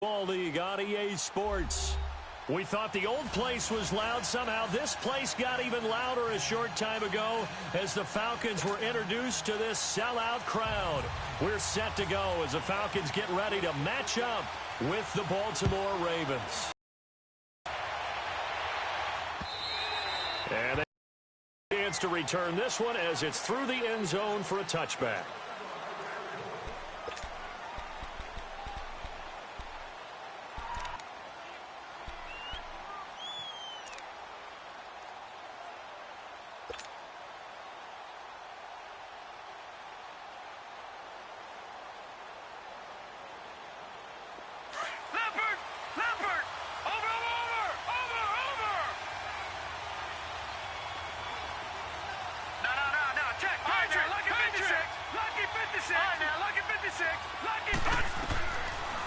Ball League on EA Sports. We thought the old place was loud. Somehow this place got even louder a short time ago as the Falcons were introduced to this sellout crowd. We're set to go as the Falcons get ready to match up with the Baltimore Ravens. And they have a chance to return this one as it's through the end zone for a touchback.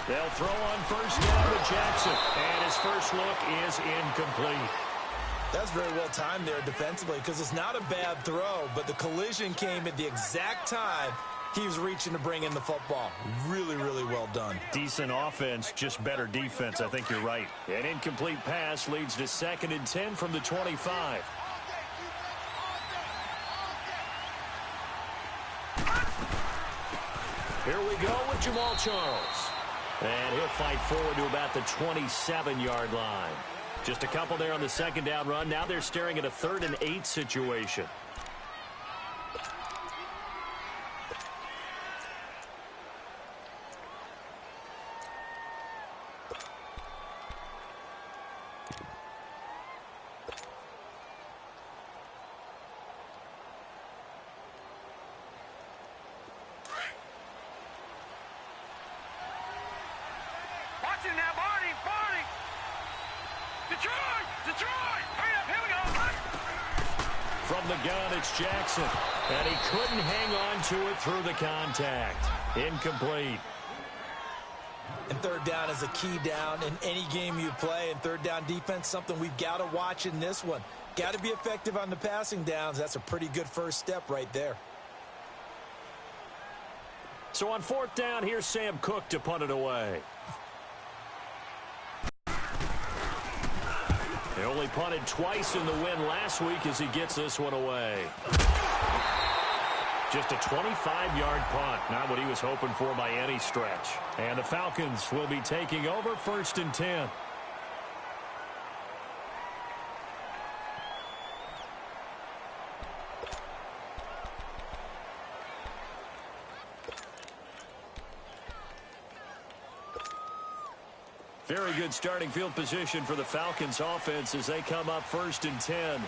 They'll throw on first down to Jackson, and his first look is incomplete. That's very well timed there defensively because it's not a bad throw, but the collision came at the exact time he was reaching to bring in the football. Really, really well done. Decent offense, just better defense. I think you're right. An incomplete pass leads to 2nd and 10 from the 25. Here we go with Jamal Charles. And he'll fight forward to about the 27-yard line. Just a couple there on the second down run. Now they're staring at a 3rd and 8 situation. From the gun, it's Jackson. And he couldn't hang on to it through the contact. Incomplete. And 3rd down is a key down in any game you play. And 3rd down defense, something we've got to watch in this one. Got to be effective on the passing downs. That's a pretty good first step right there. So on 4th down, here's Sam Cook to punt it away. He only punted twice in the win last week as he gets this one away. Just a 25-yard punt. Not what he was hoping for by any stretch. And the Falcons will be taking over 1st and 10. Very good starting field position for the Falcons offense as they come up 1st and 10.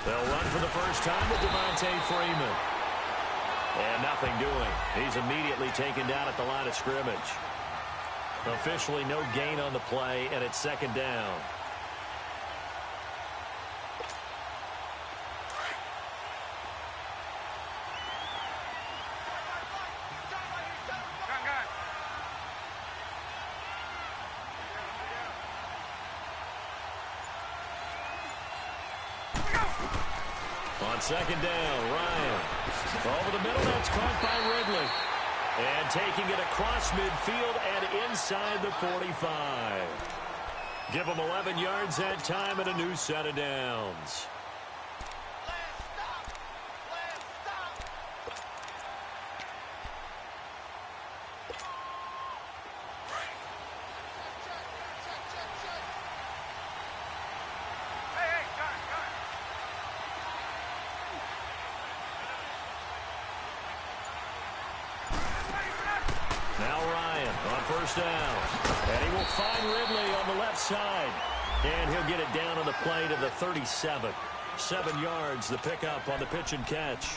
They'll run for the first time with Devontae Freeman. And nothing doing. He's immediately taken down at the line of scrimmage. Officially no gain on the play, and it's 2nd down. On 2nd down, Ryan. Over the middle, that's caught by Ridley. And taking it across midfield and inside the 45. Give them 11 yards that time and a new set of downs. Now Ryan on 1st down. And he will find Ridley on the left side. And he'll get it down on the play to the 37. 7 yards, the pickup on the pitch and catch.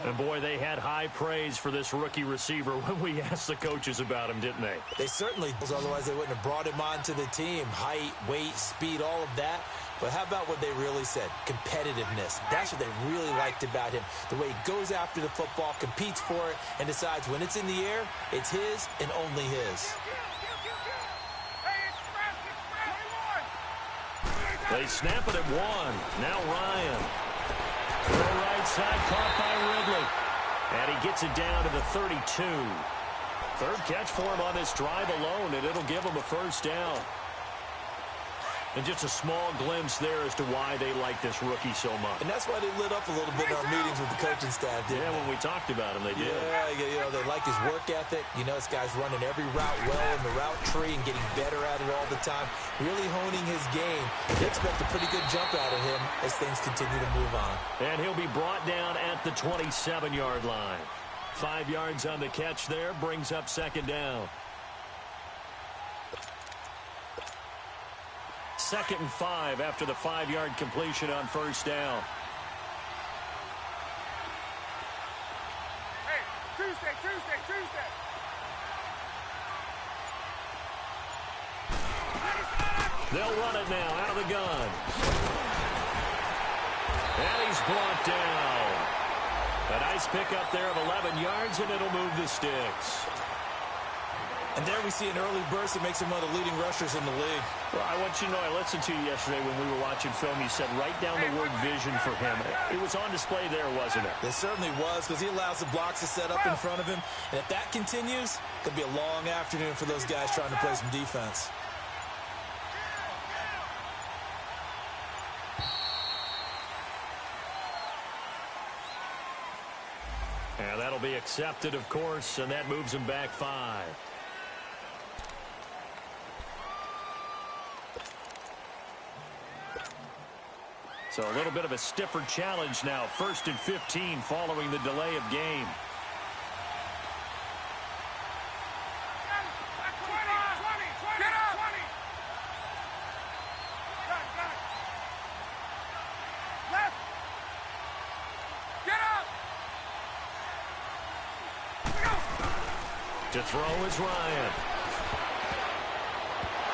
And, boy, they had high praise for this rookie receiver when we asked the coaches about him, didn't they? They certainly, otherwise they wouldn't have brought him onto the team. Height, weight, speed, all of that. But how about what they really said? Competitiveness. That's what they really liked about him. The way he goes after the football, competes for it, and decides when it's in the air, it's his and only his. They snap it at 1. Now Ryan. inside, caught by Ridley. And he gets it down to the 32. Third catch for him on this drive alone, and it'll give him a first down. And just a small glimpse there as to why they like this rookie so much. And that's why they lit up a little bit in our meetings with the coaching staff, didn't they? When we talked about him, they did. Yeah, they like his work ethic. This guy's running every route well in the route tree and getting better at it all the time, really honing his game. They expect a pretty good jump out of him as things continue to move on. And he'll be brought down at the 27-yard line. 5 yards on the catch there, brings up second down. 2nd and 5 after the 5-yard completion on first down. Hey, Tuesday. They'll run it now out of the gun. And he's brought down. A nice pickup there of 11 yards, and it'll move the sticks. And there we see an early burst that makes him one of the leading rushers in the league. Well, I want you to know, I listened to you yesterday when we were watching film. You said write down the word vision for him. It was on display there, wasn't it? It certainly was, because he allows the blocks to set up in front of him. And if that continues, it could be a long afternoon for those guys trying to play some defense. And that'll be accepted, of course, and that moves him back 5. So a little bit of a stiffer challenge now. 1st and 15 following the delay of game. To throw is Ryan.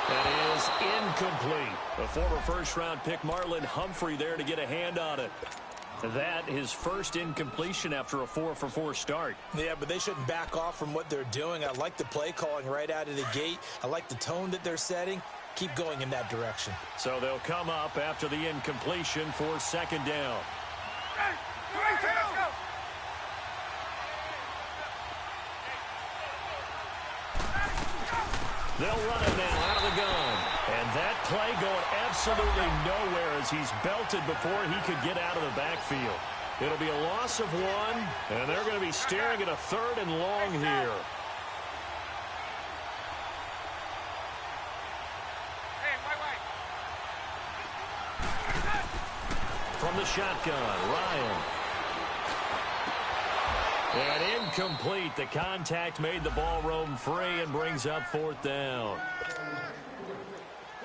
That is incomplete. A former first-round pick, Marlon Humphrey, there to get a hand on it. That his first incompletion after a 4-for-4 start. Yeah, but they shouldn't back off from what they're doing. I like the play calling right out of the gate. I like the tone that they're setting. Keep going in that direction. So they'll come up after the incompletion for second down. Hey, let's go. They'll run it now out of the gun. And that play going absolutely nowhere as he's belted before he could get out of the backfield. It'll be a loss of 1, and they're going to be staring at a 3rd and long here. From the shotgun, Ryan. And incomplete. The contact made the ball roam free and brings up 4th down.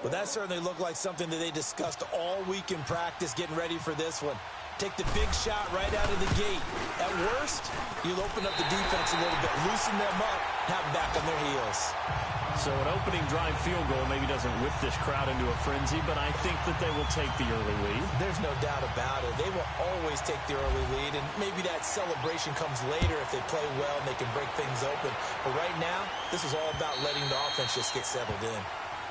Well, that certainly looked like something that they discussed all week in practice getting ready for this one. Take the big shot right out of the gate. At worst, you'll open up the defense a little bit, loosen them up, have them back on their heels. So an opening drive field goal maybe doesn't whip this crowd into a frenzy, but I think that they will take the early lead. There's no doubt about it. They will always take the early lead, and maybe that celebration comes later if they play well and they can break things open. But right now, this is all about letting the offense just get settled in.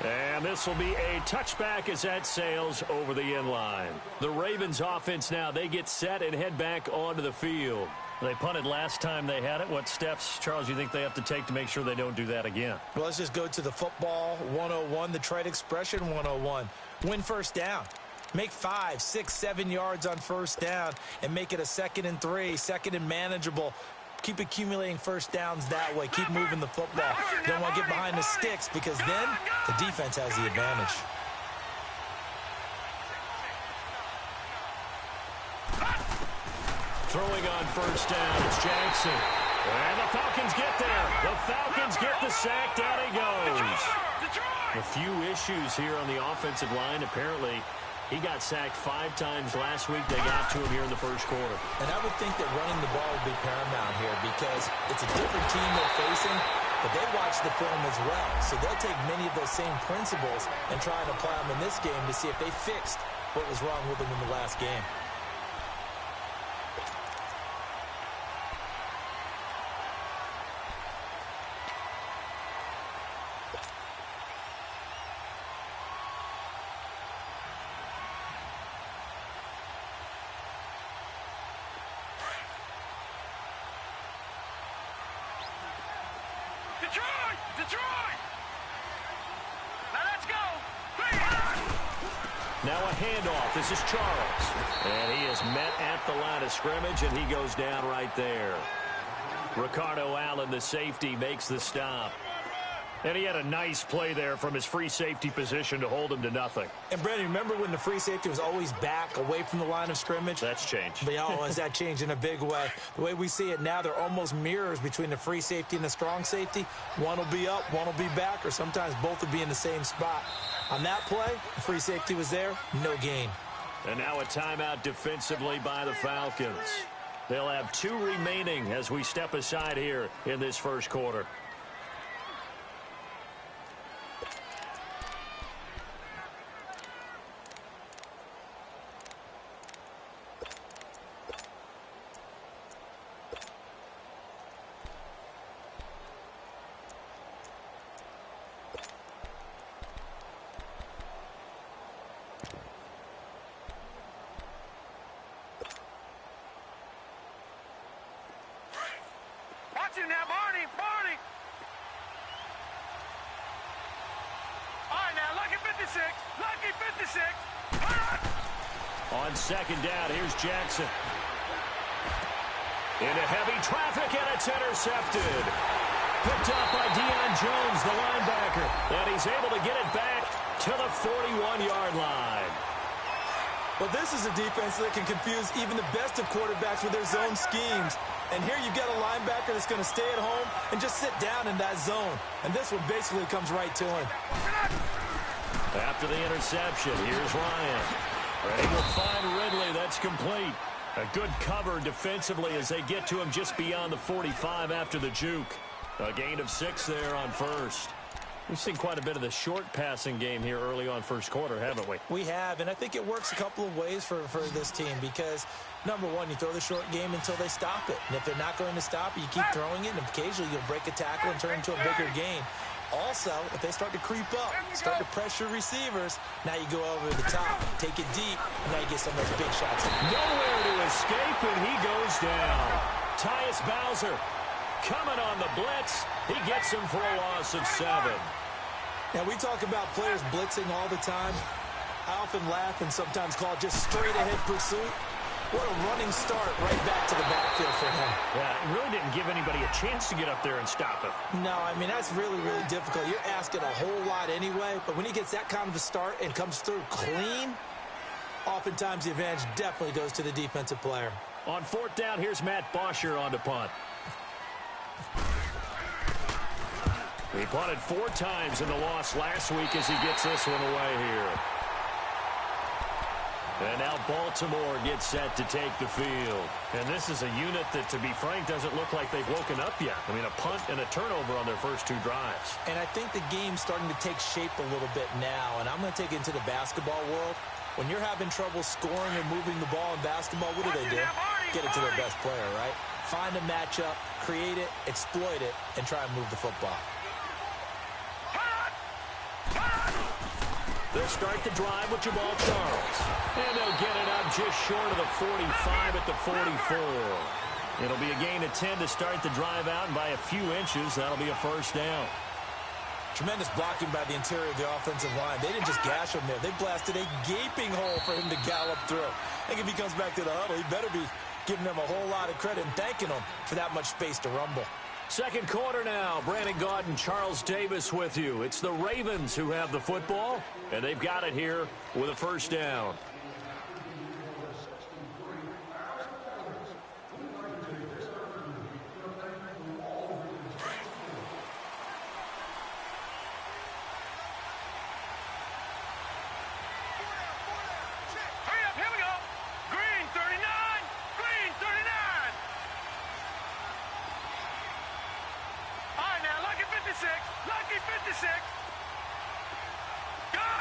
And this will be a touchback as that sails over the end line. The Ravens offense now, they get set and head back onto the field. They punted last time they had it. What steps, Charles, you think they have to take to make sure they don't do that again? Well, let's just go to the football 101, the trite expression 101. Win first down. Make 5, 6, 7 yards on first down and make it a 2nd and 3, 2nd and manageable. Keep accumulating first downs that way. Keep moving the football. Don't want to get behind the sticks because then the defense has the advantage. Throwing on first down, it's Jackson. And the Falcons get there. The Falcons get the sack. Down he goes. A few issues here on the offensive line. Apparently, he got sacked 5 times last week. They got to him here in the first quarter. And I would think that running the ball would be paramount here because it's a different team they're facing, but they watch the film as well. So they'll take many of those same principles and try and apply them in this game to see if they fixed what was wrong with them in the last game. Detroit! Detroit! Now let's go! Now a handoff. This is Charles. And he is met at the line of scrimmage, and he goes down right there. Ricardo Allen, the safety, makes the stop. And he had a nice play there from his free safety position to hold him to nothing. And, Brandon, remember when the free safety was always back away from the line of scrimmage? That's changed. But, oh, has that changed in a big way? The way we see it now, they're almost mirrors between the free safety and the strong safety. One will be up, one will be back, or sometimes both will be in the same spot. On that play, the free safety was there, no gain. And now a timeout defensively by the Falcons. They'll have 2 remaining as we step aside here in this first quarter. Now, Barney! All right, now, lucky 56! Lucky 56! On second down, here's Jackson. Into heavy traffic, and it's intercepted. Picked up by Deion Jones, the linebacker. And he's able to get it back to the 41-yard line. Well, this is a defense that can confuse even the best of quarterbacks with their zone schemes. And here you've got a linebacker that's going to stay at home and just sit down in that zone. And this one basically comes right to him. After the interception, here's Ryan. Ready to find Ridley. That's complete. A good cover defensively as they get to him just beyond the 45 after the juke. A gain of 6 there on first. We've seen quite a bit of the short passing game here early on first quarter, haven't we? We have, and I think it works a couple of ways for this team because, number one, you throw the short game until they stop it. And if they're not going to stop it, you keep throwing it, and occasionally you'll break a tackle and turn into a bigger gain. Also, if they start to creep up, start to pressure receivers, now you go over the top, take it deep, and now you get some of those big shots. Nowhere to escape, and he goes down. Tyus Bowser coming on the blitz. He gets him for a loss of 7. Now, we talk about players blitzing all the time. I often laugh and sometimes call it just straight-ahead pursuit. What a running start right back to the backfield for him. Yeah, it really didn't give anybody a chance to get up there and stop him. No, I mean, that's really, really difficult. You're asking a whole lot anyway, but when he gets that kind of a start and comes through clean, oftentimes the advantage definitely goes to the defensive player. On 4th down, here's Matt Bosher on to punt. He punted 4 times in the loss last week as he gets this one away here. And now Baltimore gets set to take the field. And this is a unit that, to be frank, doesn't look like they've woken up yet. I mean, a punt and a turnover on their first 2 drives. And I think the game's starting to take shape a little bit now. And I'm going to take it into the basketball world. When you're having trouble scoring and moving the ball in basketball, what do? Get it to their best player, right? Find a matchup, create it, exploit it, and try and move the football. They'll start the drive with Jamal Charles. And they'll get it up just short of the 45 at the 44. It'll be a gain of 10 to start the drive out, and by a few inches, that'll be a first down. Tremendous blocking by the interior of the offensive line. They didn't just gash him there. They blasted a gaping hole for him to gallop through. I think if he comes back to the huddle, he better be giving them a whole lot of credit and thanking them for that much space to rumble. Second quarter now. Brandon Gaudin, Charles Davis with you. It's the Ravens who have the football, and they've got it here with a first down. Lucky 56. Gone.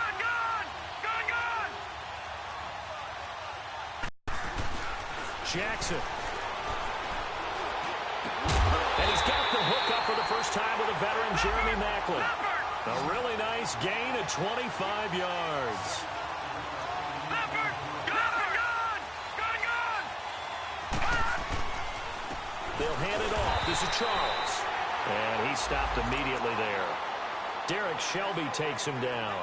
Jackson. And he's got the hook up for the first time with a veteran, Jeremy Maclin. A really nice gain of 25 yards. Gone. They'll hand it off. This is Charles. And he stopped immediately there. Derek Shelby takes him down.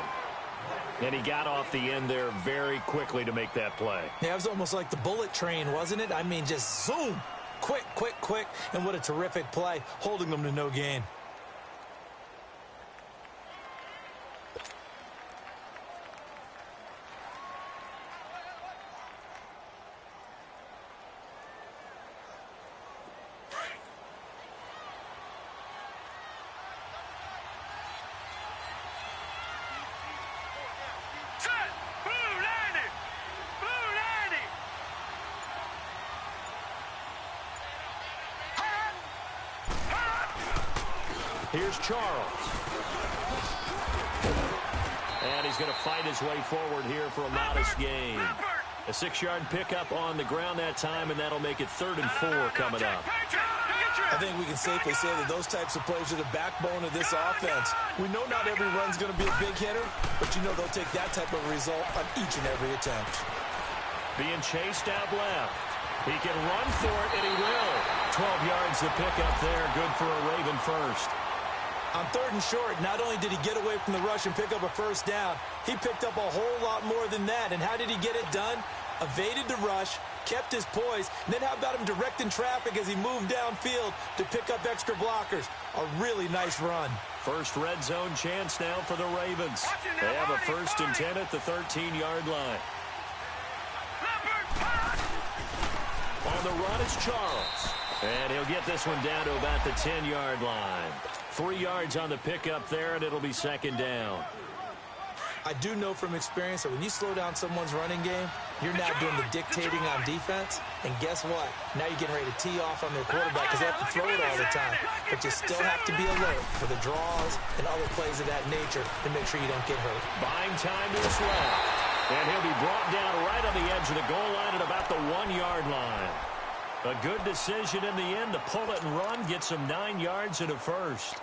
And he got off the end there very quickly to make that play. Yeah, it was almost like the bullet train, wasn't it? I mean, just zoom. Quick, quick, quick. And what a terrific play, holding them to no gain. Here's Charles. And he's going to fight his way forward here for a modest gain. A 6-yard pickup on the ground that time, and that'll make it 3rd and 4 coming up. I think we can safely say that those types of plays are the backbone of this offense. We know not every run's going to be a big hitter, but you know they'll take that type of result on each and every attempt. Being chased out left. He can run for it, and he will. 12 yards to pick up there. Good for a Raven first. On 3rd and short, not only did he get away from the rush and pick up a first down, he picked up a whole lot more than that. And how did he get it done? Evaded the rush, kept his poise, and then how about him directing traffic as he moved downfield to pick up extra blockers? A really nice run. First red zone chance now for the Ravens. They have a 1st and 10 at the 13-yard line. On the run is Charles. And he'll get this one down to about the 10-yard line. 3 yards on the pickup there, and it'll be 2nd down. I do know from experience that when you slow down someone's running game, you're now doing the dictating on defense. And guess what? Now you're getting ready to tee off on their quarterback because they have to throw it all the time. But you still have to be alert for the draws and other plays of that nature to make sure you don't get hurt. Buying time to his left. And he'll be brought down right on the edge of the goal line at about the 1-yard line. A good decision in the end to pull it and run, get some 9 yards and a first.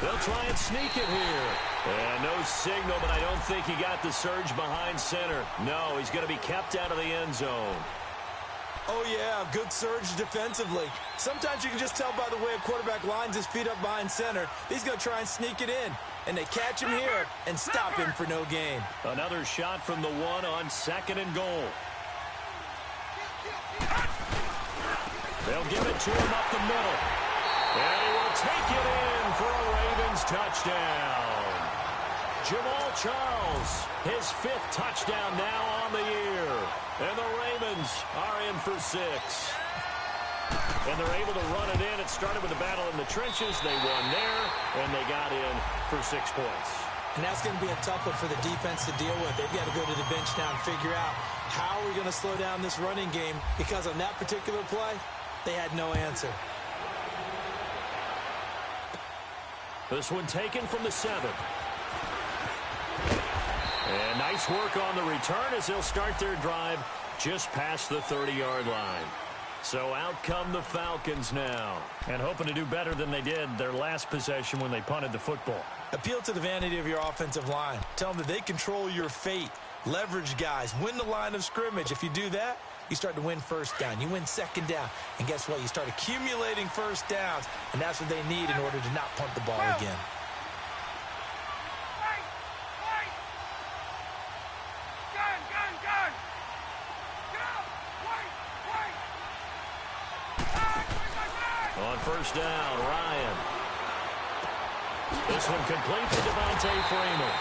They'll try and sneak it here. And no signal, but I don't think he got the surge behind center. No, he's going to be kept out of the end zone. Oh, yeah, good surge defensively. Sometimes you can just tell by the way a quarterback lines his feet up behind center. He's going to try and sneak it in. And they catch him here and stop him for no gain. Another shot from the 1 on 2nd and goal. They'll give it to him up the middle. And he will take it in for a Ravens touchdown. Jamal Charles, his 5th touchdown now on the year. And the Ravens are in for 6. And they're able to run it in. It started with a battle in the trenches. They won there, and they got in for 6 points. And that's going to be a tough one for the defense to deal with. They've got to go to the bench now and figure out how we're going to slow down this running game, because on that particular play, they had no answer. This one taken from the 7. And nice work on the return as they'll start their drive just past the 30-yard line. So out come the Falcons now, and hoping to do better than they did their last possession when they punted the football. Appeal to the vanity of your offensive line. Tell them that they control your fate. Leverage guys. Win the line of scrimmage. If you do that, you start to win 1st down. You win 2nd down. And guess what? You start accumulating 1st downs, and that's what they need in order to not punt the ball again. On 1st down, Ryan. This one complete to Devontae Freeman.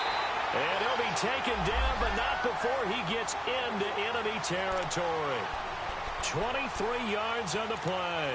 And he'll be taken down, but not before he gets into enemy territory. 23 yards on the play.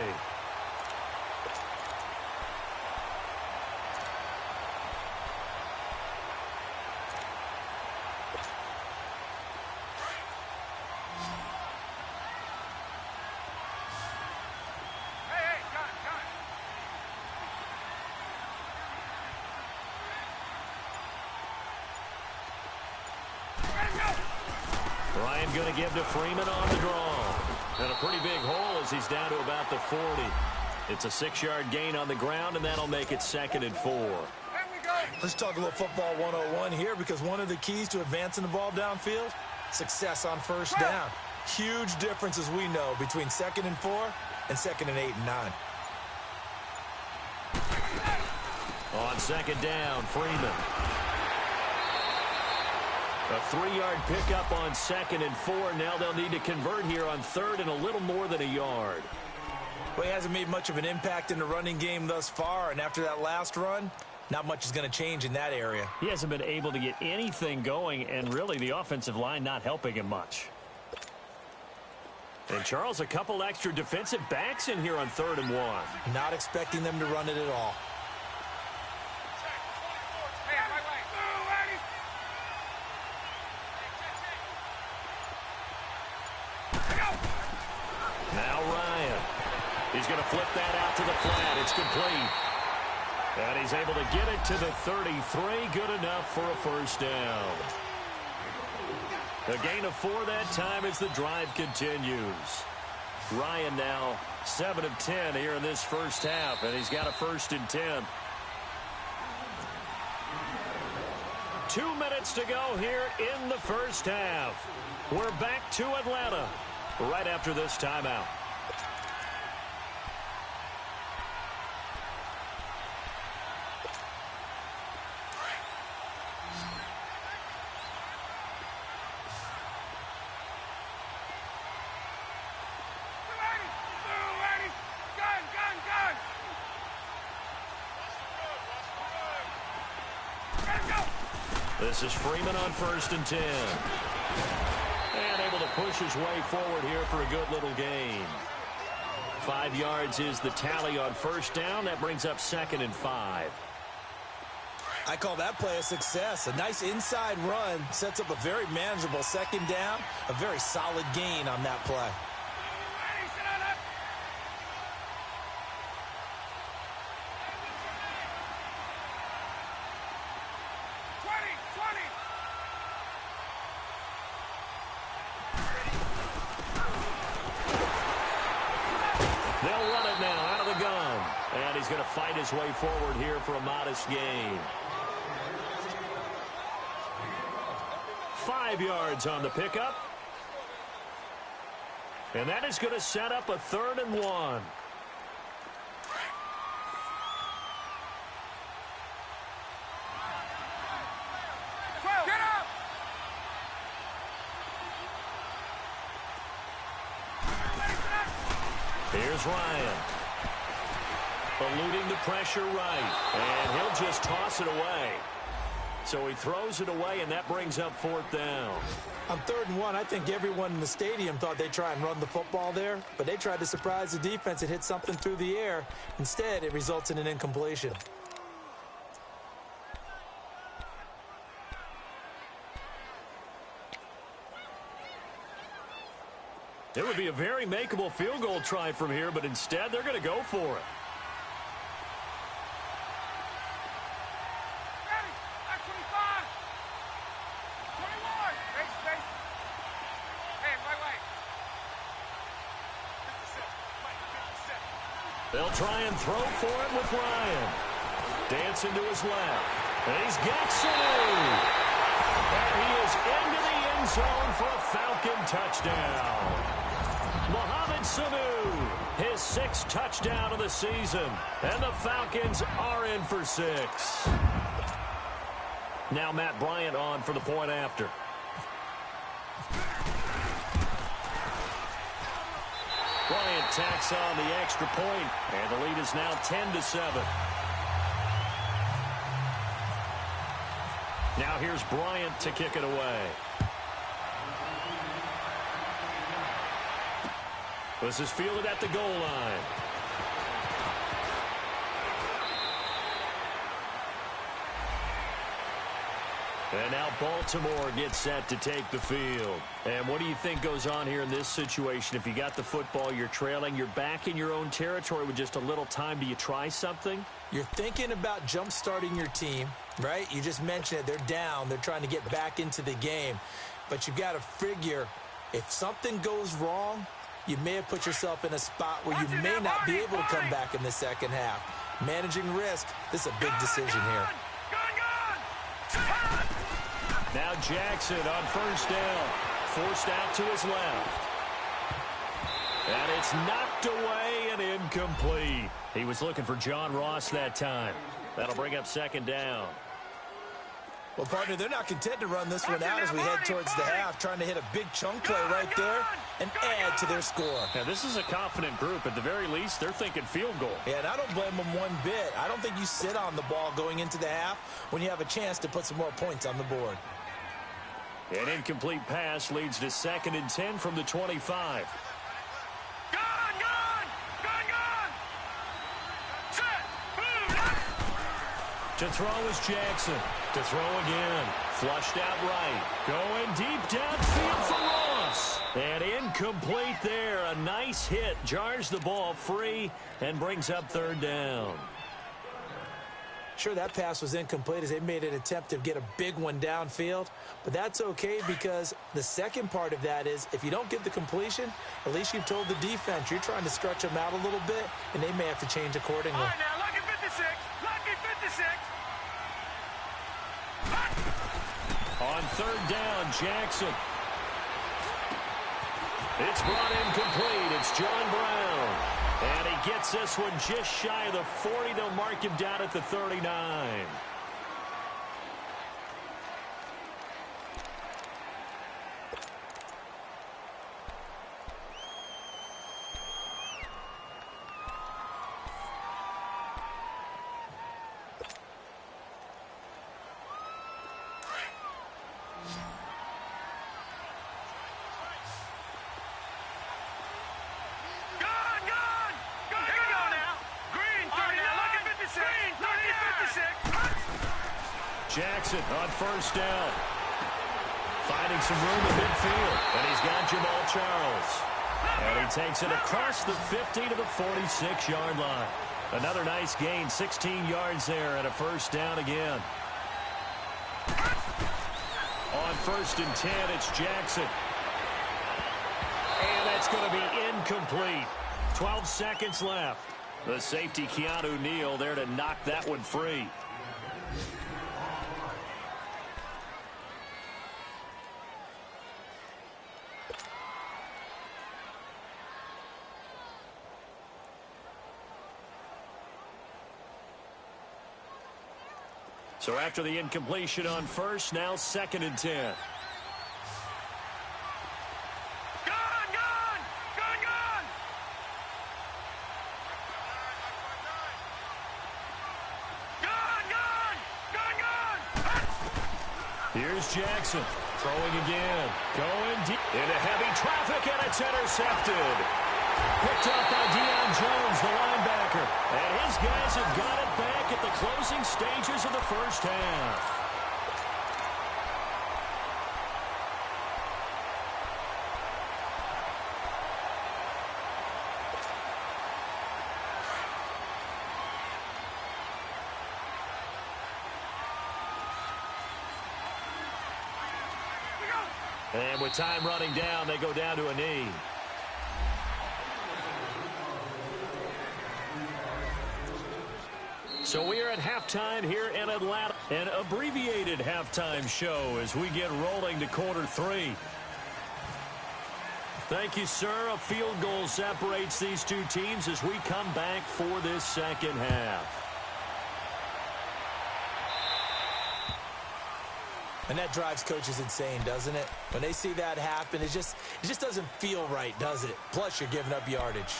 Ryan going to give to Freeman on the draw. And a pretty big hole as he's down to about the 40. It's a 6-yard gain on the ground, and that'll make it 2nd and 4. Let's talk a little football 101 here, because one of the keys to advancing the ball downfield, success on first down. Huge difference, as we know, between 2nd and 4 and 2nd and 8 and 9. On 2nd down, Freeman. A 3-yard pickup on 2nd and 4. Now they'll need to convert here on 3rd and a little more than a yard. Well, he hasn't made much of an impact in the running game thus far, and after that last run, not much is going to change in that area. He hasn't been able to get anything going, and really the offensive line not helping him much. And Charles, a couple extra defensive backs in here on 3rd and 1. Not expecting them to run it at all. Now Ryan. He's going to flip that out to the flat. It's complete. And he's able to get it to the 33. Good enough for a first down. A gain of 4 that time as the drive continues. Ryan now 7 of 10 here in this first half, and he's got a 1st and 10. 2 minutes to go here in the first half. We're back to Atlanta right after this timeout. This is Freeman on 1st and 10. And able to push his way forward here for a good little gain. 5 yards is the tally on first down. That brings up 2nd and 5. I call that play a success. A nice inside run sets up a very manageable 2nd down. A very solid gain on that play. He's going to fight his way forward here for a modest gain. 5 yards on the pickup. And that is going to set up a 3rd and 1. Get up! Here's Ryan. Eluding the pressure right. And he'll just toss it away. So he throws it away, and that brings up 4th down. On 3rd and 1, I think everyone in the stadium thought they'd try and run the football there, but they tried to surprise the defense and hit something through the air. Instead, it results in an incompletion. It would be a very makeable field goal try from here, but instead they're going to go for it. They'll try and throw for it with Ryan. Dancing to his left. And he's got Sanu. And he is into the end zone for a Falcon touchdown. Mohamed Sanu, his 6th touchdown of the season. And the Falcons are in for 6. Now Matt Bryant on for the point after. Bryant tacks on the extra point, and the lead is now 10-7. Now here's Bryant to kick it away. This is fielded at the goal line. And now Baltimore gets set to take the field. And what do you think goes on here in this situation? If you got the football, you're trailing, you're back in your own territory with just a little time. Do you try something? You're thinking about jump-starting your team, right? You just mentioned it. They're down. They're trying to get back into the game. But you've got to figure, if something goes wrong, you may have put yourself in a spot where you may not be able to come back in the second half. Managing risk, this is a big decision here. Now Jackson on first down. Forced out to his left. And it's knocked away and incomplete. He was looking for John Ross that time. That'll bring up second down. Well, partner, they're not content to run this one out as we head towards the half, trying to hit a big chunk play right there and add to their score. Now, this is a confident group. At the very least, they're thinking field goal. Yeah, and I don't blame them one bit. I don't think you sit on the ball going into the half when you have a chance to put some more points on the board. An incomplete pass leads to 2nd and 10 from the 25. To throw is Jackson. To throw again. Flushed out right. Going deep downfield for Ross. And incomplete there. A nice hit. Jars the ball free and brings up 3rd down. Sure, that pass was incomplete as they made an attempt to get a big one downfield. But that's okay because the second part of that is if you don't get the completion, at least you've told the defense you're trying to stretch them out a little bit, and they may have to change accordingly. All right, now, lucky 56. Lucky 56. On 3rd down, Jackson. It's brought in complete. It's John Brown. And he gets this one just shy of the 40. They'll mark him down at the 39. Jackson on first down. Finding some room in midfield. And he's got Jamal Charles. And he takes it across the 50 to the 46-yard line. Another nice gain, 16 yards there and a first down again. On 1st and 10, it's Jackson. And that's going to be incomplete. 12 seconds left. The safety, Keanu Neal, there to knock that one free. So after the incompletion on first, now 2nd and 10. Here's Jackson throwing again. Going deep into heavy traffic, and it's intercepted. Picked up by Deion Jones, the linebacker. And his guys have got it back at the closing stages of the first half. And with time running down, they go down to a knee. So we are at halftime here in Atlanta. An abbreviated halftime show as we get rolling to quarter 3. Thank you, sir. A field goal separates these two teams as we come back for this second half. And that drives coaches insane, doesn't it? When they see that happen, it just doesn't feel right, does it? Plus, you're giving up yardage.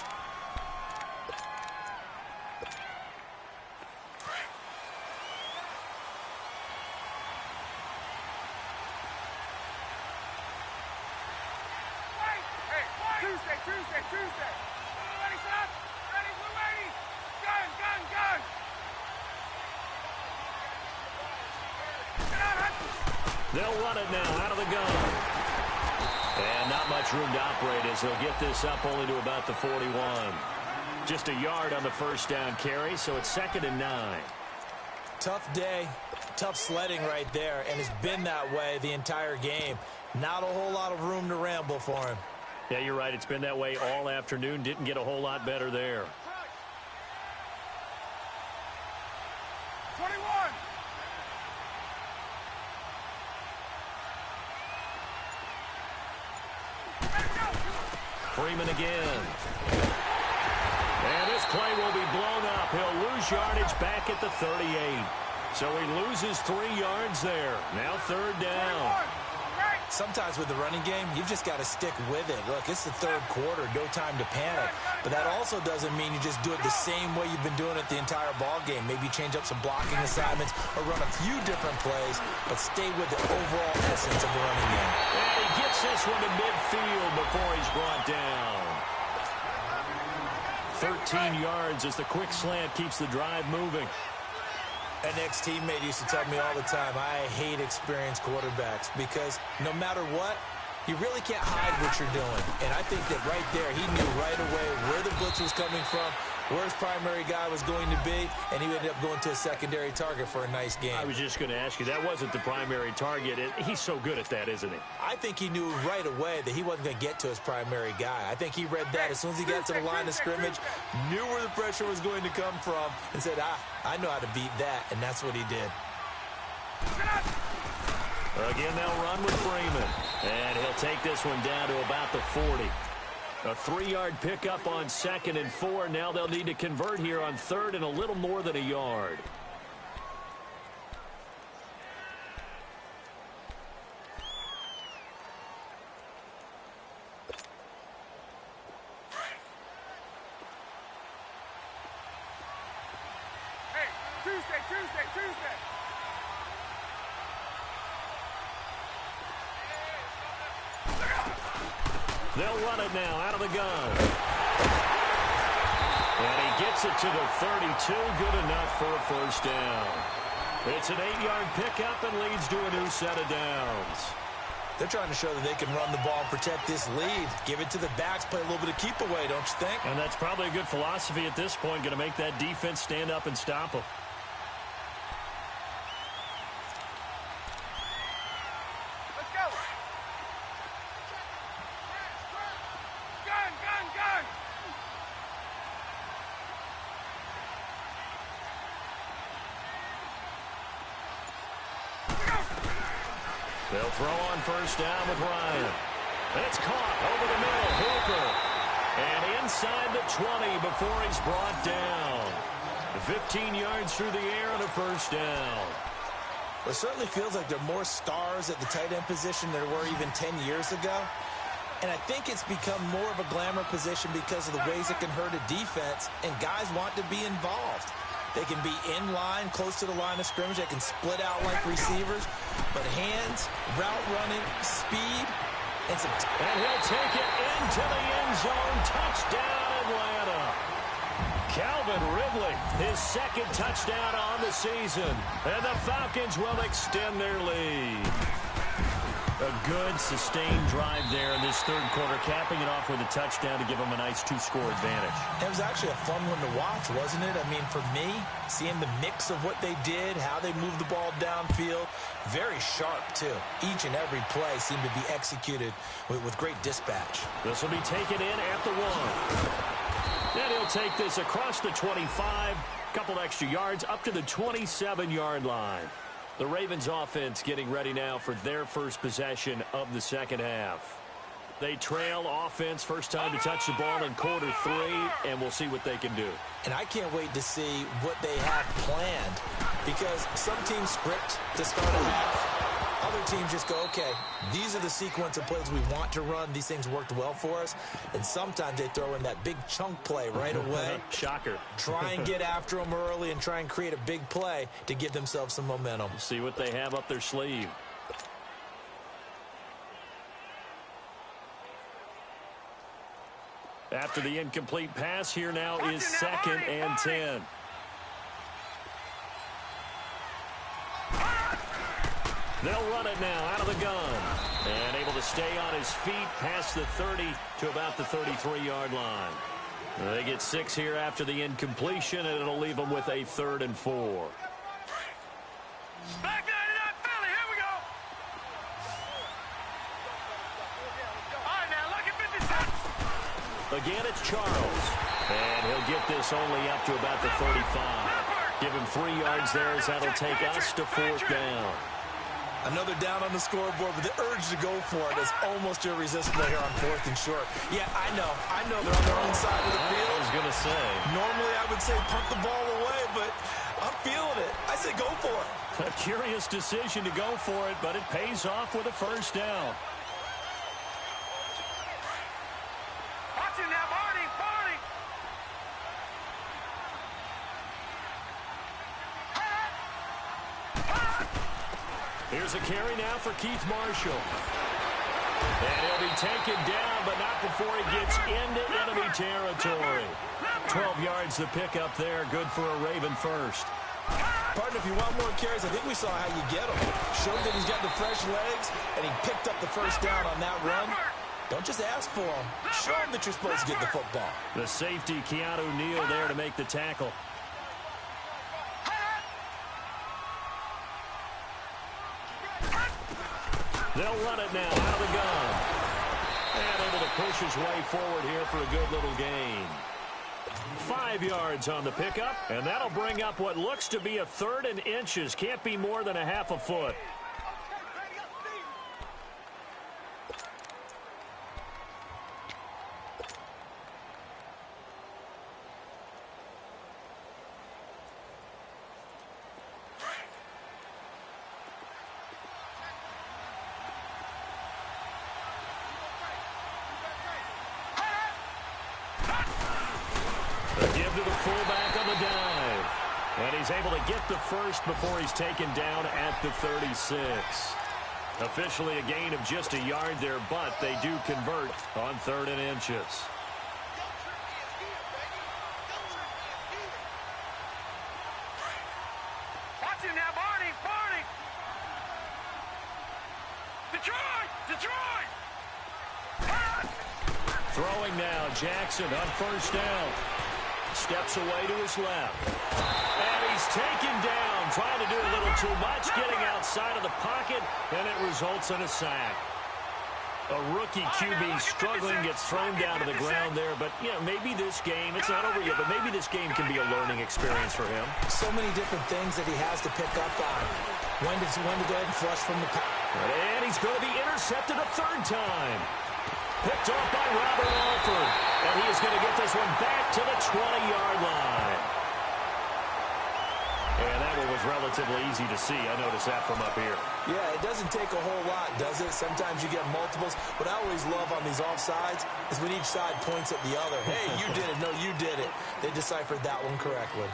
Tuesday. Ready, set up. Ready, blue lady. Gun. They'll run it now out of the gun. And not much room to operate as they'll get this up only to about the 41. Just a yard on the first down carry, so it's 2nd and 9. Tough day, tough sledding right there, and it's been that way the entire game. Not a whole lot of room to ramble for him. Yeah, you're right. It's been that way all afternoon. Didn't get a whole lot better there. 21. Freeman again. And this play will be blown up. He'll lose yardage back at the 38. So he loses 3 yards there. Now third down. Sometimes with the running game, you've just got to stick with it. Look, it's the third quarter, no time to panic. But that also doesn't mean you just do it the same way you've been doing it the entire ball game. Maybe change up some blocking assignments or run a few different plays, but stay with the overall essence of the running game. And he gets this one to midfield before he's brought down. 13 yards as the quick slant keeps the drive moving. An ex-teammate used to tell me all the time, I hate experienced quarterbacks because no matter what, you really can't hide what you're doing. And I think that right there, he knew right away where the blitz was coming from, where his primary guy was going to be, and he ended up going to a secondary target for a nice game. I was just going to ask you, that wasn't the primary target. He's so good at that, isn't he? I think he knew right away that he wasn't going to get to his primary guy. I think he read that as soon as he got to the line of scrimmage, knew where the pressure was going to come from, and said, I know how to beat that, and that's what he did. Again, they'll run with Freeman. And he'll take this one down to about the 40. A 3-yard pickup on 2nd and 4. Now they'll need to convert here on 3rd and a little more than a yard. Hey, Tuesday. They'll run it now out of the gun. And he gets it to the 32. Good enough for a first down. It's an 8-yard pickup and leads to a new set of downs. They're trying to show that they can run the ball and protect this lead. Give it to the backs, play a little bit of keep away, don't you think? And that's probably a good philosophy at this point. Going to make that defense stand up and stop them. Let's go. Gun. They'll throw on first down with Ryan. It's caught over the middle. Hooper. And inside the 20 before he's brought down. 15 yards through the air and a first down. It certainly feels like there are more stars at the tight end position than there were even 10 years ago. And I think it's become more of a glamour position because of the ways it can hurt a defense, and guys want to be involved. They can be in line, close to the line of scrimmage. They can split out like receivers. But hands, route running, speed, and some... And he'll take it into the end zone. Touchdown, Atlanta. Calvin Ridley, his 2nd touchdown on the season. And the Falcons will extend their lead. A good, sustained drive there in this 3rd quarter, capping it off with a touchdown to give them a nice 2-score advantage. It was actually a fun one to watch, wasn't it? I mean, for me, seeing the mix of what they did, how they moved the ball downfield, very sharp, too. Each and every play seemed to be executed with great dispatch. This will be taken in at the 1. Then he'll take this across the 25, couple extra yards, up to the 27-yard line. The Ravens offense getting ready now for their first possession of the 2nd half. They trail offense, first time to touch the ball in quarter 3, and we'll see what they can do. And I can't wait to see what they have planned, because some teams script to start a half. Other teams just go, okay, these are the sequence of plays we want to run. These things worked well for us. And sometimes they throw in that big chunk play right away. Shocker. Try and get after them early and try and create a big play to give themselves some momentum. See what they have up their sleeve. After the incomplete pass, here now is 2nd and 10. They'll run it now out of the gun. And able to stay on his feet past the 30 to about the 33-yard line. They get 6 here after the incompletion, and it'll leave them with a 3rd and 4. Back 99 Philly, here we go. All right, now, look at 57. Again, it's Charles. And he'll get this only up to about the 35. Give him 3 yards there as that'll take us to 4th down. Another down on the scoreboard, but the urge to go for it is almost irresistible here on 4th and short. Yeah, I know they're on their own side of the field. I was going to say. Normally I would say punt the ball away, but I'm feeling it. I say go for it. A curious decision to go for it, but it pays off with a 1st down. Watching that, Barney, Barney. Here's a carry now for Keith Marshall. And he'll be taken down, but not before he gets into enemy territory. 12 yards to pick up there. Good for a Raven first. Partner, if you want more carries, I think we saw how you get them. Showed that he's got the fresh legs, and he picked up the 1st down on that run. Don't just ask for them. Show them that you're supposed to get the football. The safety, Keanu Neal, there to make the tackle. They'll run it now out of the gun. And able to push his way forward here for a good little gain. 5 yards on the pickup, and that'll bring up what looks to be a 3rd and inches. Can't be more than a half a foot. Give to the fullback on the dive. And he's able to get the 1st before he's taken down at the 36. Officially a gain of just a yard there, but they do convert on 3rd and inches. Watching that, Barney, Barney. Detroit, Detroit. Throwing now, Jackson on 1st down. Steps away to his left. And he's taken down, trying to do a little too much, getting outside of the pocket, and it results in a sack. A rookie QB struggling, gets thrown down to the ground there, but yeah, maybe this game, it's not over yet, but maybe this game can be a learning experience for him. So many different things that he has to pick up on. When to go ahead and flush from the pack. And he's going to be intercepted a 3rd time. Picked off by Robert Alford. And he is going to get this one back to the 20-yard line. And that one was relatively easy to see. I noticed that from up here. Yeah, it doesn't take a whole lot, does it? Sometimes you get multiples. What I always love on these offsides is when each side points at the other. Hey, you did it. No, you did it. They deciphered that one correctly.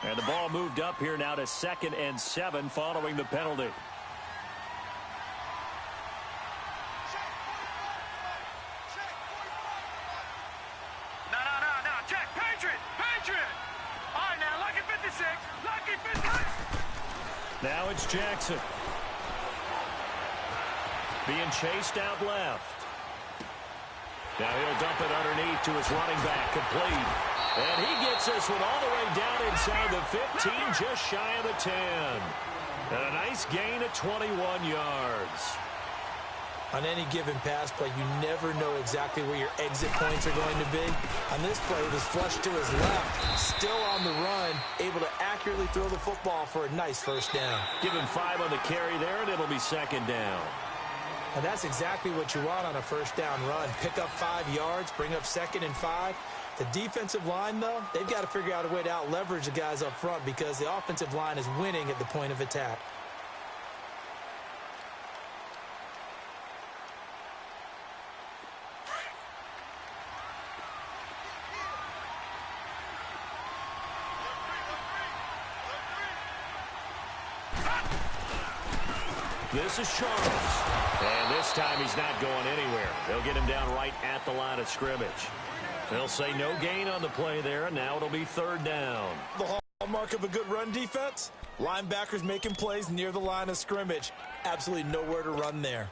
And the ball moved up here now to 2nd and 7 following the penalty. Now it's Jackson. Being chased out left. Now he'll dump it underneath to his running back, complete. And he gets this one all the way down inside the 15, just shy of the 10. And a nice gain of 21 yards. On any given pass play, you never know exactly where your exit points are going to be. On this play, it was flushed to his left, still on the run, able to accurately throw the football for a nice 1st down. Give him 5 on the carry there, and it'll be 2nd down. And that's exactly what you want on a 1st down run. Pick up 5 yards, bring up 2nd and 5. The defensive line, though, they've got to figure out a way to out-leverage the guys up front because the offensive line is winning at the point of attack. This is Charles. And this time he's not going anywhere. They'll get him down right at the line of scrimmage. They'll say no gain on the play there, and now it'll be 3rd down. The hallmark of a good run defense? Linebackers making plays near the line of scrimmage. Absolutely nowhere to run there.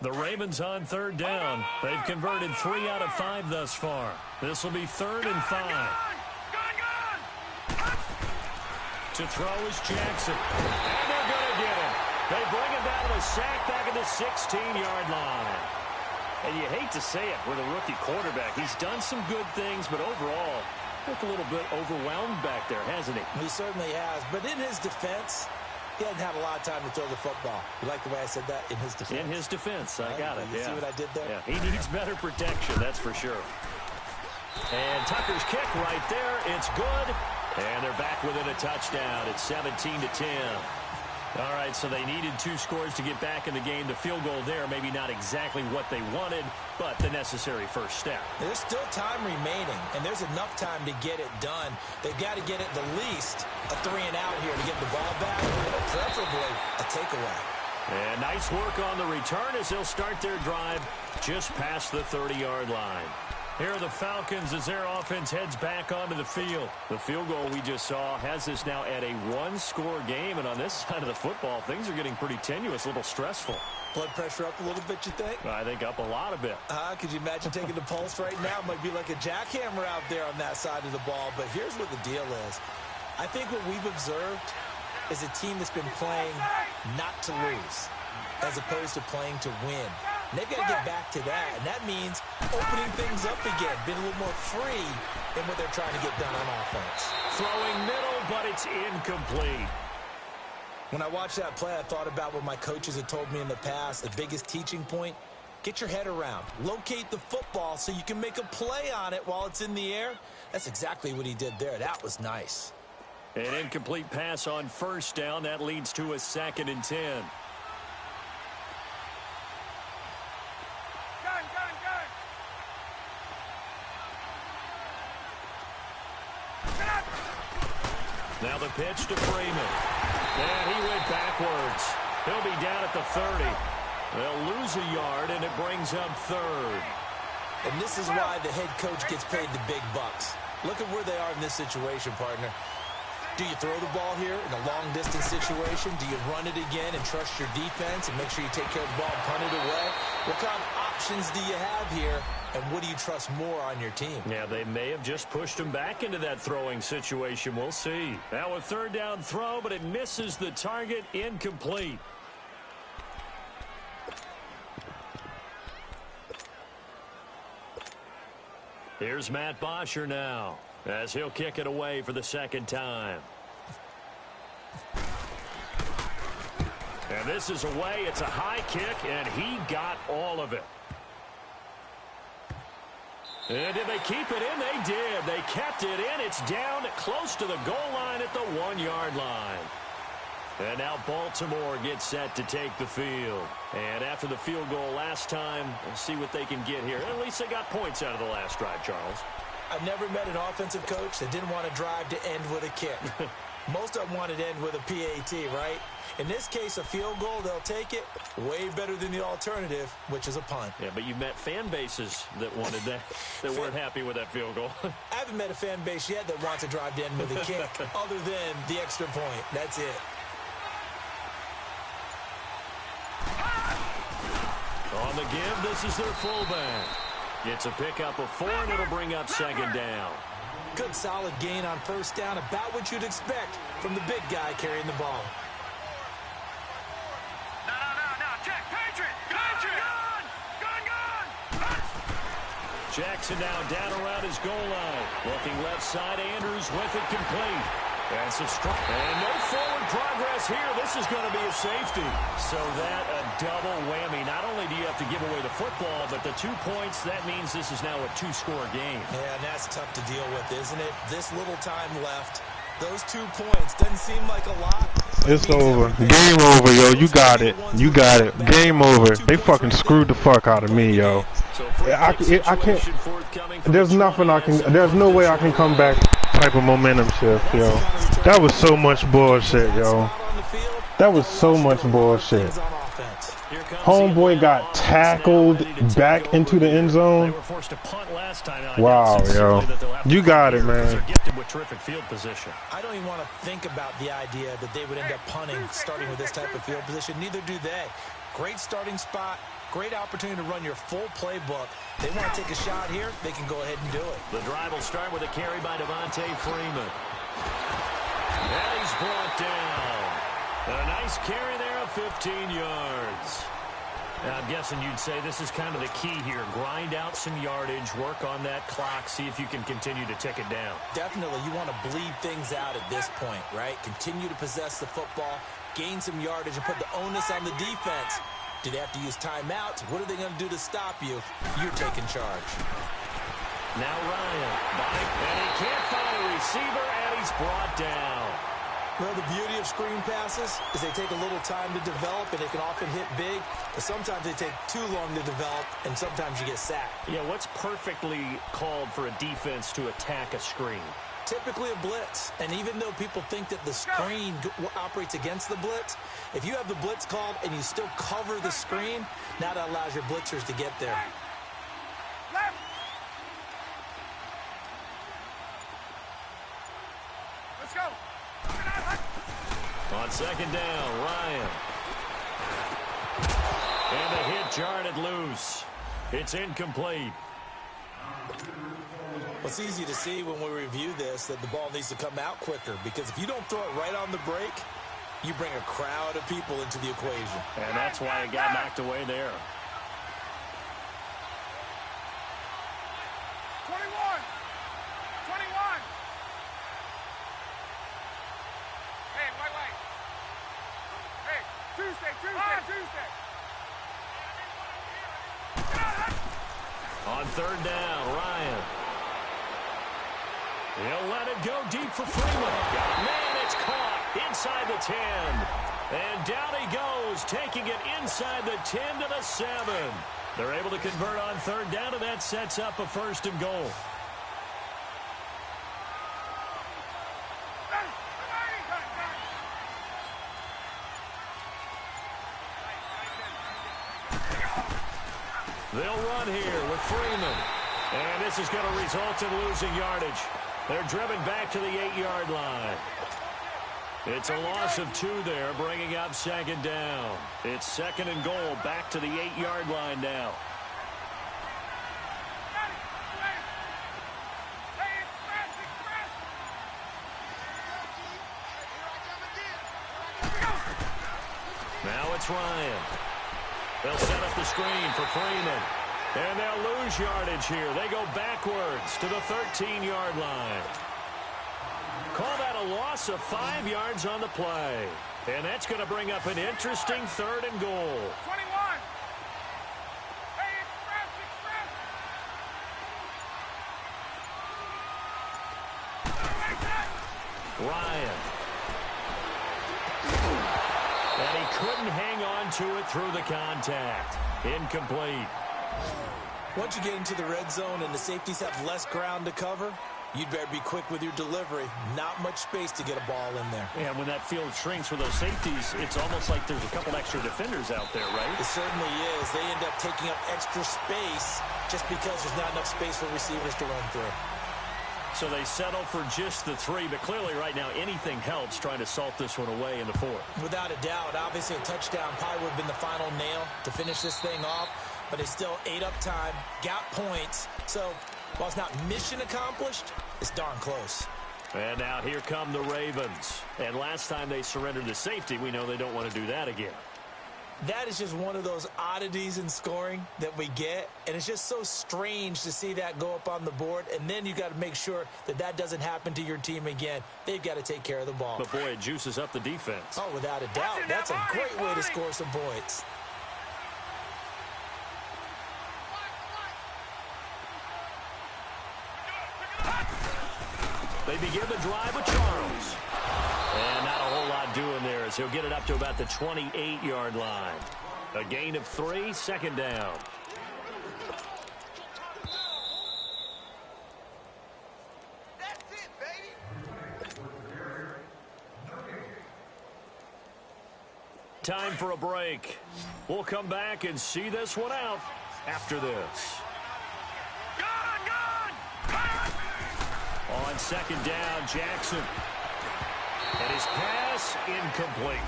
The Ravens on third down. They've converted 3 out of 5 thus far. This will be 3rd and 5. To throw is Jackson. And they're going to get him. They bring him down to the sack back at the 16-yard line. And you hate to say it with a rookie quarterback. He's done some good things, but overall, looked a little bit overwhelmed back there, hasn't he? He certainly has. But in his defense, he hasn't had a lot of time to throw the football. You like the way I said that? In his defense. In his defense. I got it. You see what I did there? Yeah, he needs better protection, that's for sure. And Tucker's kick right there. It's good. And they're back within a touchdown. It's 17-10. All right, so they needed 2 scores to get back in the game. The field goal there, maybe not exactly what they wanted, but the necessary first step. There's still time remaining, and there's enough time to get it done. They've got to get it the least a 3-and-out here to get the ball back, but preferably a takeaway. And nice work on the return as they'll start their drive just past the 30-yard line. Here are the Falcons as their offense heads back onto the field. The field goal we just saw has this now at a 1-score game, and on this side of the football, things are getting pretty tenuous, a little stressful. Blood pressure up a little bit, you think? I think up a lot of it. Could you imagine taking the pulse right now? It might be like a jackhammer out there on that side of the ball, but here's what the deal is. I think what we've observed is a team that's been playing not to lose as opposed to playing to win. And they've got to get back to that, and that means opening things up again, being a little more free in what they're trying to get done on offense. Throwing middle, but it's incomplete. When I watched that play, I thought about what my coaches had told me in the past. The biggest teaching point, get your head around. Locate the football so you can make a play on it while it's in the air. That's exactly what he did there. That was nice. An incomplete pass on first down. That leads to a 2nd and 10. Now the pitch to Freeman. And he went backwards. He'll be down at the 30. They'll lose a yard, and it brings up 3rd. And this is why the head coach gets paid the big bucks. Look at where they are in this situation, partner. Do you throw the ball here in a long-distance situation? Do you run it again and trust your defense and make sure you take care of the ball and punt it away? What kind of options do you have here, and what do you trust more on your team? Yeah, they may have just pushed him back into that throwing situation. We'll see. Now a 3rd down throw, but it misses the target. Incomplete. Here's Matt Bosher now, as he'll kick it away for the 2nd time. And this is away. It's a high kick, and he got all of it. And did they keep it in? They did. They kept it in. It's down close to the goal line at the 1-yard line. And now Baltimore gets set to take the field. And after the field goal last time, we'll see what they can get here. At least they got points out of the last drive, Charles. I've never met an offensive coach that didn't want to drive to end with a kick. Most of them wanted to end with a PAT, right? In this case, a field goal, they'll take it. Way better than the alternative, which is a punt. Yeah, but you met fan bases that wanted that, that weren't happy with that field goal. I haven't met a fan base yet that wants to drive to end with a kick, other than the extra point. That's it. On the give, this is their fullback. It's a pickup of 4, and it'll bring up 2nd down. Good solid gain on first down, about what you'd expect from the big guy carrying the ball. No, check, Patriot! Gun! Jackson now down around his goal line. Looking left side, Andrews with it complete. That's a strike. And no forward progress here. This is going to be a safety. So that a double whammy. Not only do you have to give away the football, but the 2 points, that means this is now a 2-score game. Yeah, and that's tough to deal with, isn't it? This little time left. Those 2 points doesn't seem like a lot. It's over. Game over, yo. You got it. You got it. Game over. They fucking screwed the fuck out of me, yo. I can't. There's nothing I can. There's no way I can come back. Type of momentum shift, yo. That was so much bullshit, yo. That was so much bullshit. Homeboy got tackled back into the end zone. Wow, yo. You got it, man. I don't even want to think about the idea that they would end up punting starting with this type of field position. Neither do they. Great starting spot, Great opportunity to run your full playbook. They want to take a shot here, they can go ahead and do it. The drive will start with a carry by Devontae Freeman. And he's brought down. And a nice carry there of 15 yards. Now, I'm guessing you'd say this is kind of the key here. Grind out some yardage, work on that clock, see if you can continue to tick it down. Definitely, you want to bleed things out at this point, right? Continue to possess the football, gain some yardage, and put the onus on the defense. Do they have to use timeouts? What are they going to do to stop you? You're taking charge. Now Ryan, and he can't find a receiver, and he's brought down. Well, the beauty of screen passes is they take a little time to develop, and they can often hit big, but sometimes they take too long to develop, and sometimes you get sacked. Yeah, what's perfectly called for a defense to attack a screen? Typically a blitz, and even though people think that the screen operates against the blitz, if you have the blitz called and you still cover the screen, now that allows your blitzers to get there. Left. Let's go. On second down, Ryan. And the hit jarred it loose. It's incomplete. Well, it's easy to see when we review this that the ball needs to come out quicker, because if you don't throw it right on the break, you bring a crowd of people into the equation. And that's why it got knocked away there. 21. 21. Hey, wait. Hey, Tuesday. On third down, Ryan. He'll let it go deep for Freeman. Man, it's caught inside the 10. And down he goes, taking it inside the 10 to the 7. They're able to convert on third down, and that sets up a 1st and goal. They'll run here with Freeman. And this is going to result in losing yardage. They're driven back to the 8-yard line. It's a loss of 2 there, bringing up second down. It's 2nd and goal, back to the 8-yard line now. Now it's Ryan. They'll set up the screen for Freeman. And they'll lose yardage here. They go backwards to the 13-yard line. Call that a loss of 5 yards on the play. And that's going to bring up an interesting 3rd and goal. 21. Hey, express. Ryan. And he couldn't hang on to it through the contact. Incomplete. Once you get into the red zone and the safeties have less ground to cover, you'd better be quick with your delivery. Not much space to get a ball in there. And when that field shrinks for those safeties, it's almost like there's a couple extra defenders out there, right? It certainly is. They end up taking up extra space just because there's not enough space for receivers to run through. So they settle for just the 3, but clearly right now anything helps trying to salt this one away in the 4th. Without a doubt, obviously a touchdown probably would have been the final nail to finish this thing off, but they still ate up time, got points. So while it's not mission accomplished, it's darn close. And now here come the Ravens. And last time they surrendered to safety, we know they don't want to do that again. That is just one of those oddities in scoring that we get, and it's just so strange to see that go up on the board, and then you got to make sure that that doesn't happen to your team again. They've got to take care of the ball. But boy, it juices up the defense. Oh, without a doubt. That's a great way to score some points. They begin the drive with Charles. And not a whole lot doing there as he'll get it up to about the 28-yard line. A gain of 3, 2nd down. That's it, baby. Time for a break. We'll come back and see this one out after this. On 2nd down, Jackson. And his pass incomplete.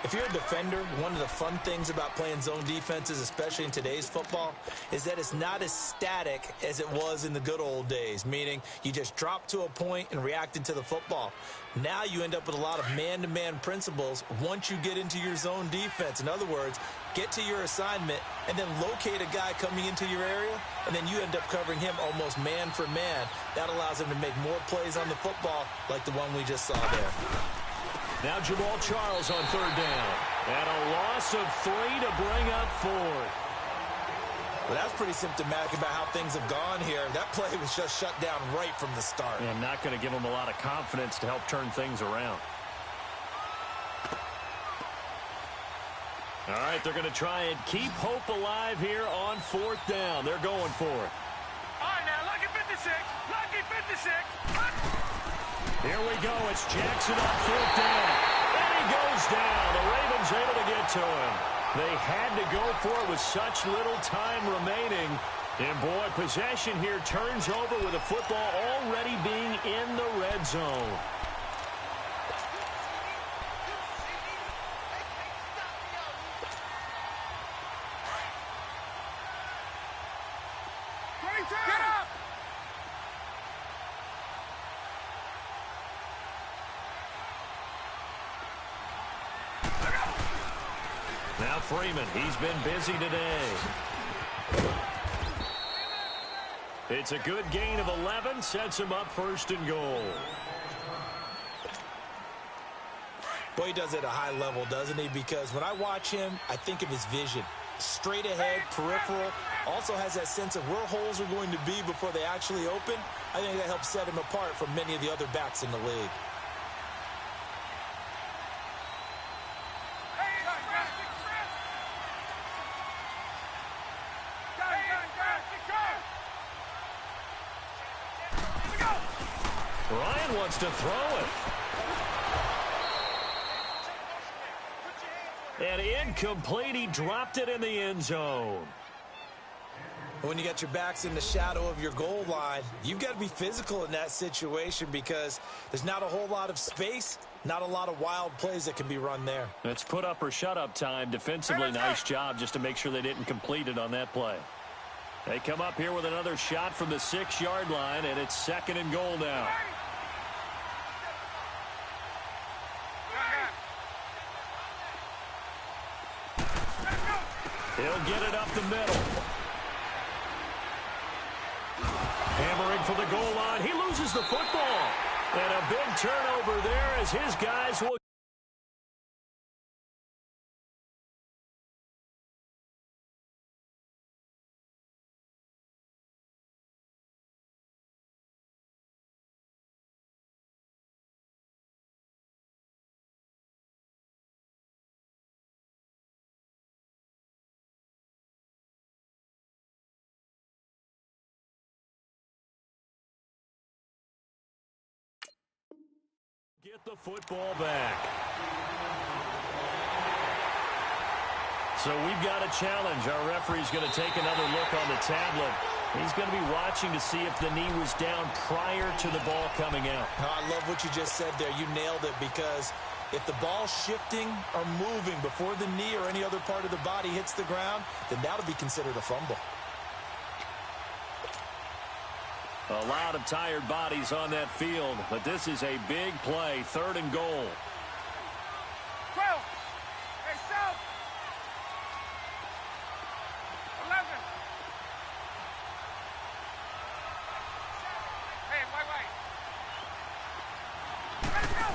If you're a defender, one of the fun things about playing zone defenses, especially in today's football, is that it's not as static as it was in the good old days, meaning you just drop to a point and reacted to the football. Now you end up with a lot of man-to-man principles once you get into your zone defense. In other words, get to your assignment and then locate a guy coming into your area, and then you end up covering him almost man for man. That allows him to make more plays on the football like the one we just saw there. Now Jamal Charles on third down. And a loss of 3 to bring up fourth. Well, that's pretty symptomatic about how things have gone here. That play was just shut down right from the start. And not going to give them a lot of confidence to help turn things around. All right, they're going to try and keep hope alive here on fourth down. They're going for it. All right, now, lucky 56. Lucky 56. Here we go. It's Jackson on fourth down. And he goes down. The Ravens able to get to him. They had to go for it with such little time remaining. And, boy, possession here turns over with the football already being in the red zone. Get up! Now Freeman, he's been busy today. It's a good gain of 11, sets him up first and goal. Boy, he does it at a high level, doesn't he? Because when I watch him, I think of his vision. Straight ahead, peripheral, also has that sense of where holes are going to be before they actually open. I think that helps set him apart from many of the other backs in the league. Ryan wants to throw it. And incomplete. He dropped it in the end zone. When you got your backs in the shadow of your goal line, you've got to be physical in that situation because there's not a whole lot of space, not a lot of wild plays that can be run there. It's put up or shut up time. Defensively, nice job just to make sure they didn't complete it on that play. They come up here with another shot from the 6-yard line, and it's second and goal now. He'll get it up the middle. Hammering for the goal line. He loses the football. And a big turnover there as his guys will. Get the football back. So we've got a challenge. Our referee's going to take another look on the tablet. He's going to be watching to see if the knee was down prior to the ball coming out. Oh, I love what you just said there. You nailed it because if the ball's shifting or moving before the knee or any other part of the body hits the ground, then that'll be considered a fumble. A lot of tired bodies on that field, but this is a big play, third and goal. 12. Hey, south. 11. Hey, wait. Let's go.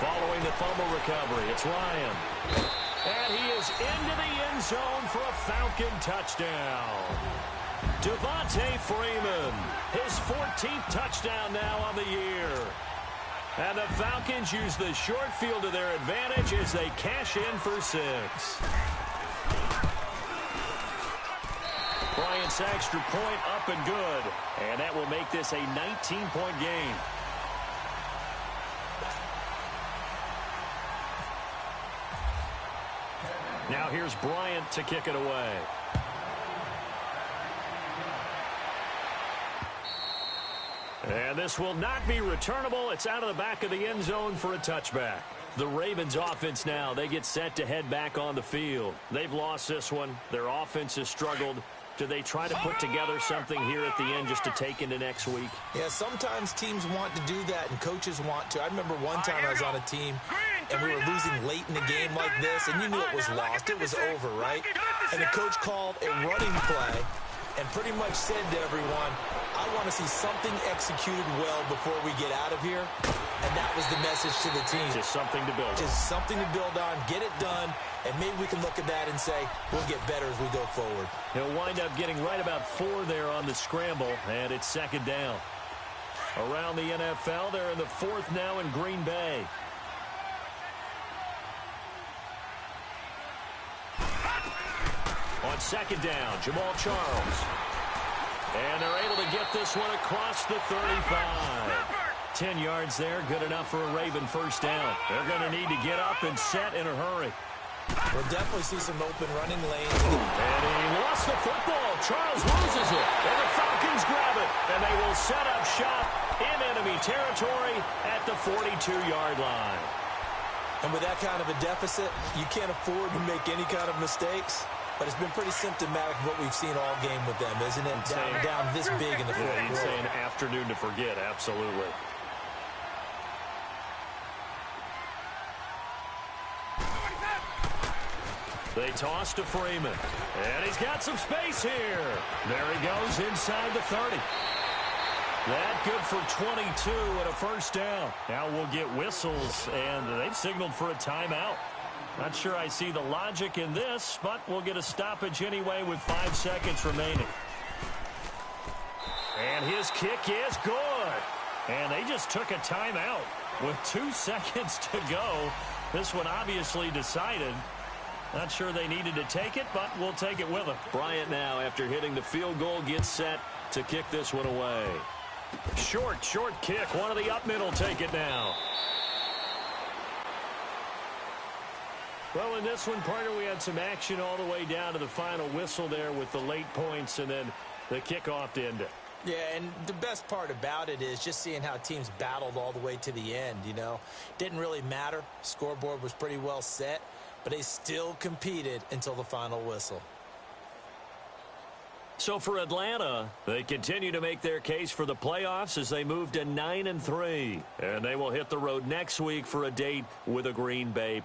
Following the fumble recovery, it's Ryan. And he is into the end zone for a Falcon touchdown. Devontae Freeman, his 14th touchdown now on the year. And the Falcons use the short field to their advantage as they cash in for 6. Bryant's extra point up and good. And that will make this a 19-point game. Now here's Bryant to kick it away. And this will not be returnable. It's out of the back of the end zone for a touchback. The Ravens offense now, they get set to head back on the field. They've lost this one. Their offense has struggled. Do they try to put together something here at the end just to take into next week? Yeah, sometimes teams want to do that and coaches want to. I remember one time I was on a team and we were losing late in the game like this, and you knew it was lost. It was over, right? And the coach called a running play and pretty much said to everyone, I want to see something executed well before we get out of here. And that was the message to the team. Just something to build on. Just something to build on, get it done, and maybe we can look at that and say, we'll get better as we go forward. He'll wind up getting right about 4 there on the scramble, and it's second down. Around the NFL, they're in the 4th now in Green Bay. On second down, Jamal Charles. And they're able to get this one across the 35. 10 yards there, good enough for a Raven first down. They're going to need to get up and set in a hurry. We'll definitely see some open running lanes. And he lost the football. Charles loses it. And the Falcons grab it. And they will set up shop in enemy territory at the 42-yard line. And with that kind of a deficit, you can't afford to make any kind of mistakes. But it's been pretty symptomatic of what we've seen all game with them, isn't it? Down this big in the fourth quarter. You'd say an afternoon to forget, absolutely. They toss to Freeman. And he's got some space here. There he goes inside the 30. That good for 22 and a first down. Now we'll get whistles, and they've signaled for a timeout. Not sure I see the logic in this, but we'll get a stoppage anyway with 5 seconds remaining. And his kick is good. And they just took a timeout with 2 seconds to go. This one obviously decided. Not sure they needed to take it, but we'll take it with them. Bryant now, after hitting the field goal, gets set to kick this one away. Short kick. One of the up middle take it now. Well, in this one, partner, we had some action all the way down to the final whistle there with the late points and then the kickoff to end it. Yeah, and the best part about it is just seeing how teams battled all the way to the end, you know. Didn't really matter. Scoreboard was pretty well set, but they still competed until the final whistle. So for Atlanta, they continue to make their case for the playoffs as they move to 9-3. And they will hit the road next week for a date with a Green Bay